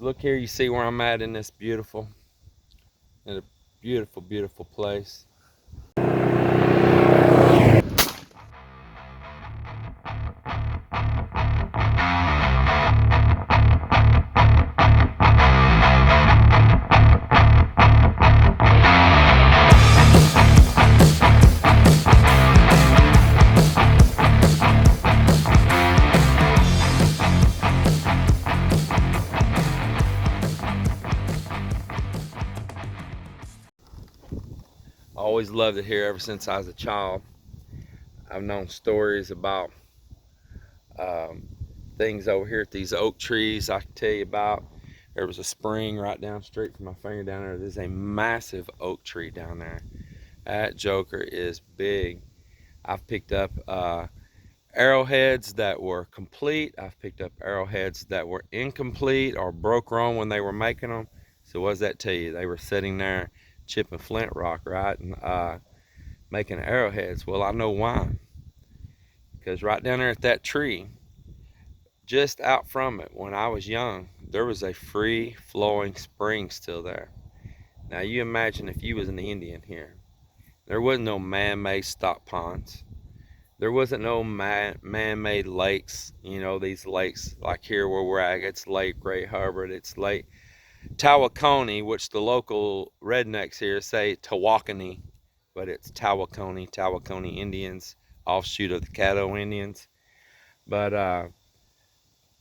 So look here, you see where I'm at in this beautiful, in a beautiful, beautiful place. I always loved it here ever since I was a child. I've known stories about um, things over here at these oak trees I can tell you about. There was a spring right down straight from my finger down there. There's a massive oak tree down there. That joker is big. I've picked up arrowheads that were complete. I've picked up arrowheads that were incomplete or broke wrong when they were making them. So what does that tell you? They were sitting there chipping flint rock, right? And making arrowheads. Well, I know why. Because right down there at that tree, just out from it, when I was young, there was a free flowing spring still there. Now you imagine if you was an Indian here. There wasn't no man-made stock ponds. There wasn't no man-made lakes. You know, these lakes like here where we're at, it's Lake Ray Hubbard, it's Lake Tawakoni, which the local rednecks here say Tawakoni, but it's Tawakoni Indians, offshoot of the Caddo Indians. But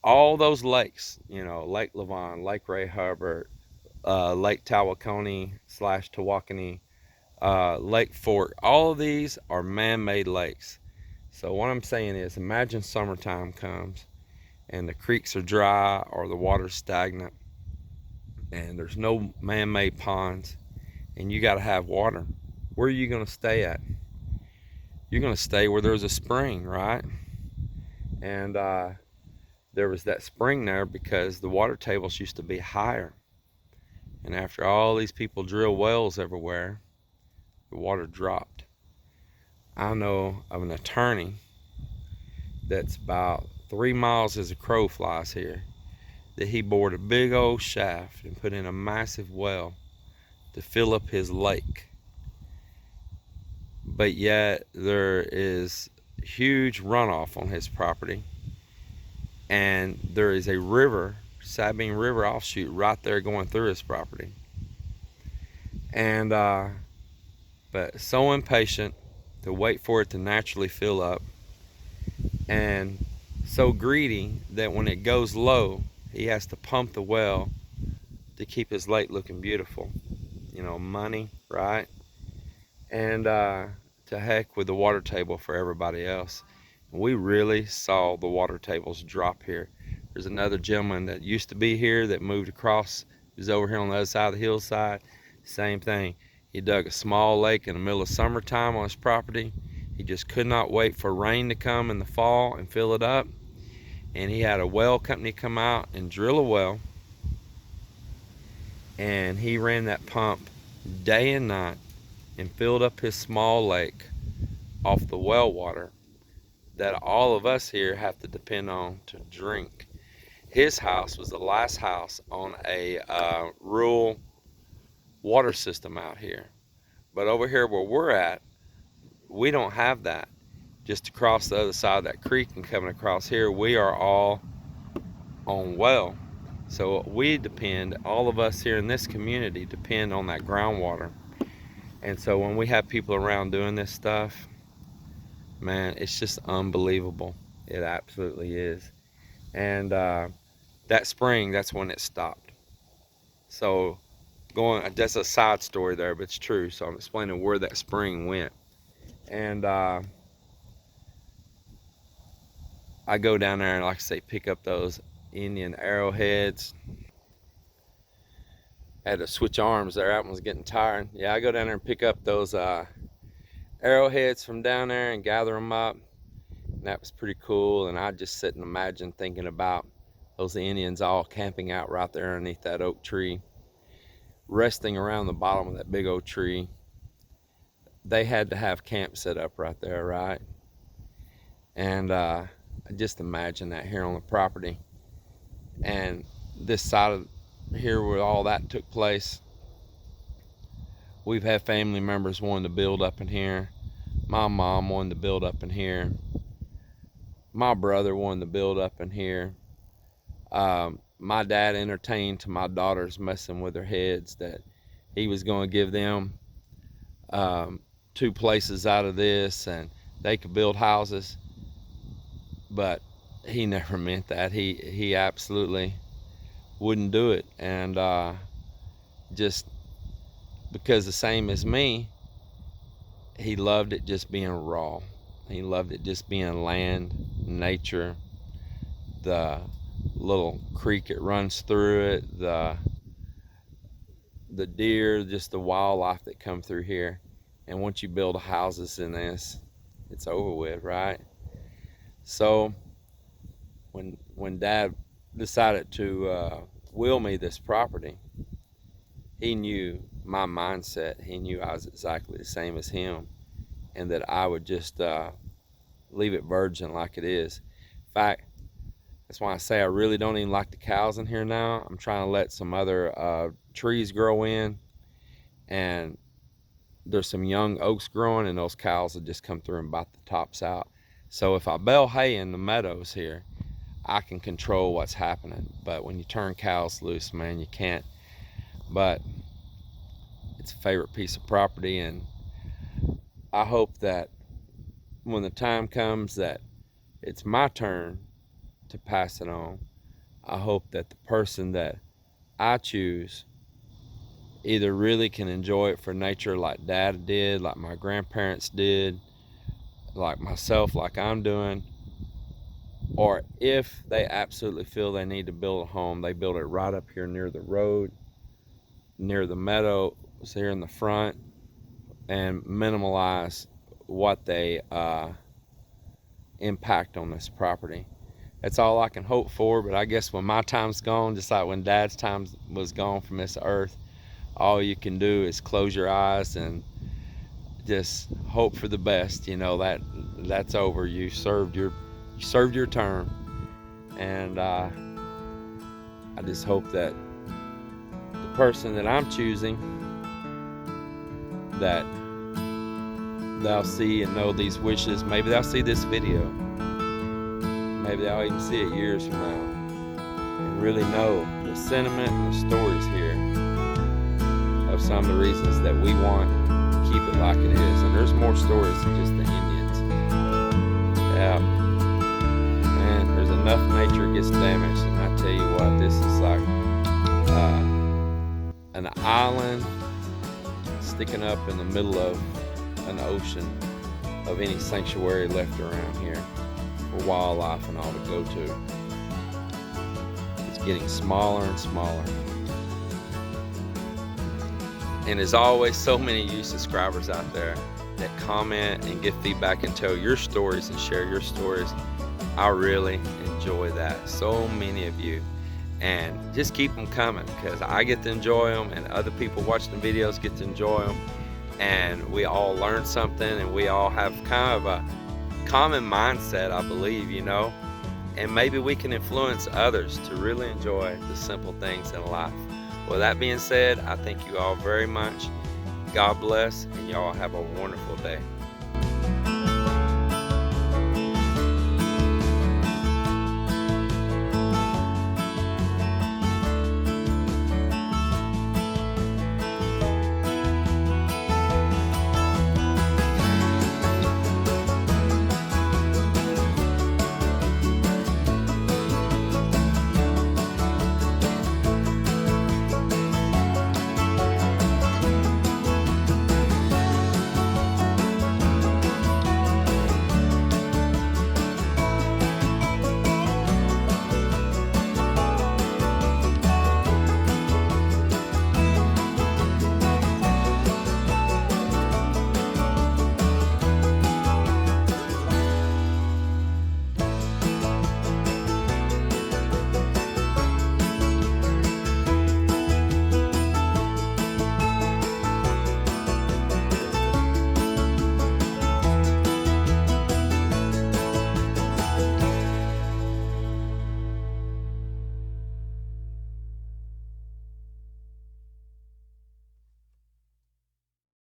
all those lakes, you know, Lake Levon, Lake Ray Hubbard, Lake Tawakoni slash Tawakoni, Lake Fork, all of these are man-made lakes. So what I'm saying is, imagine summertime comes and the creeks are dry or the water's stagnant and there's no man-made ponds and you got to have water. Where are you going to stay at? You're going to stay where there's a spring, right? And there was that spring there because the water tables used to be higher. And after all these people drill wells everywhere, the water dropped. I know of an attorney that's about 3 miles as a crow flies here, that he bored a big old shaft and put in a massive well to fill up his lake. But yet there is huge runoff on his property, and there is a river, Sabine River offshoot right there going through his property. And but so impatient to wait for it to naturally fill up, and so greedy that when it goes low, he has to pump the well to keep his lake looking beautiful. You know, money, right? And to heck with the water table for everybody else. We really saw the water tables drop here. There's another gentleman that used to be here that moved across. He was over here on the other side of the hillside. Same thing. He dug a small lake in the middle of summertime on his property. He just could not wait for rain to come in the fall and fill it up. And he had a well company come out and drill a well. And he ran that pump day and night and filled up his small lake off the well water that all of us here have to depend on to drink. His house was the last house on a rural water system out here. But over here where we're at, we don't have that. Just across the other side of that creek and coming across here, we are all on well. So we depend, all of us here in this community depend on that groundwater. And so when we have people around doing this stuff, man, it's just unbelievable. It absolutely is. And that spring, that's when it stopped. So that's a side story there, but it's true. So I'm explaining where that spring went. And I go down there and, like I say, pick up those Indian arrowheads. I had to switch arms there. That one was getting tired. Yeah, I go down there and pick up those arrowheads from down there and gather them up. And that was pretty cool. And I just sit and imagine thinking about those Indians all camping out right there underneath that oak tree, resting around the bottom of that big oak tree. They had to have camp set up right there, right? And I just imagine that here on the property. And this side of here where all that took place, we've had family members wanting to build up in here. My mom wanted to build up in here. My brother wanted to build up in here. My dad entertained to my daughters messing with their heads that he was going to give them 2 places out of this and they could build houses, but he never meant that. He absolutely wouldn't do it. And just because the same as me, he loved it just being raw. He loved it just being land, nature, the little creek that runs through it, the deer, just the wildlife that come through here. And once you build houses in this, it's over with, right? So when Dad decided to will me this property, he knew my mindset. He knew I was exactly the same as him, and that I would just leave it virgin like it is. In fact, that's why I say I really don't even like the cows in here now. I'm trying to let some other trees grow in, and there's some young oaks growing, and those cows will just come through and bite the tops out. So if I bale hay in the meadows here, I can control what's happening. But when you turn cows loose, man, you can't. But it's a favorite piece of property, and I hope that when the time comes that it's my turn to pass it on, I hope that the person that I choose either really can enjoy it for nature like Dad did, like my grandparents did, like myself, like I'm doing, or if they absolutely feel they need to build a home, they build it right up here near the road, near the meadows here in the front, and minimalize what they impact on this property. That's all I can hope for. But I guess when my time's gone, just like when Dad's time was gone from this earth, all you can do is close your eyes and just hope for the best. You know, that's over. You served your term, and I just hope that the person that I'm choosing, that they'll see and know these wishes. Maybe they'll see this video. Maybe they'll even see it years from now and really know the sentiment and the stories here of some of the reasons that we want to keep it like it is. And there's more stories than just the Indians. Yeah, man, there's enough nature gets damaged, and I tell you what, this is like an island sticking up in the middle of an ocean of any sanctuary left around here for wildlife and all to go to. It's getting smaller and smaller. And there's always so many of you subscribers out there that comment and give feedback and tell your stories and share your stories. I really enjoy that. So many of you. And just keep them coming, because I get to enjoy them, and other people watching the videos get to enjoy them. And we all learn something, and we all have kind of a common mindset, I believe, you know. And maybe we can influence others to really enjoy the simple things in life. With that being said, I thank you all very much. God bless, and y'all have a wonderful day.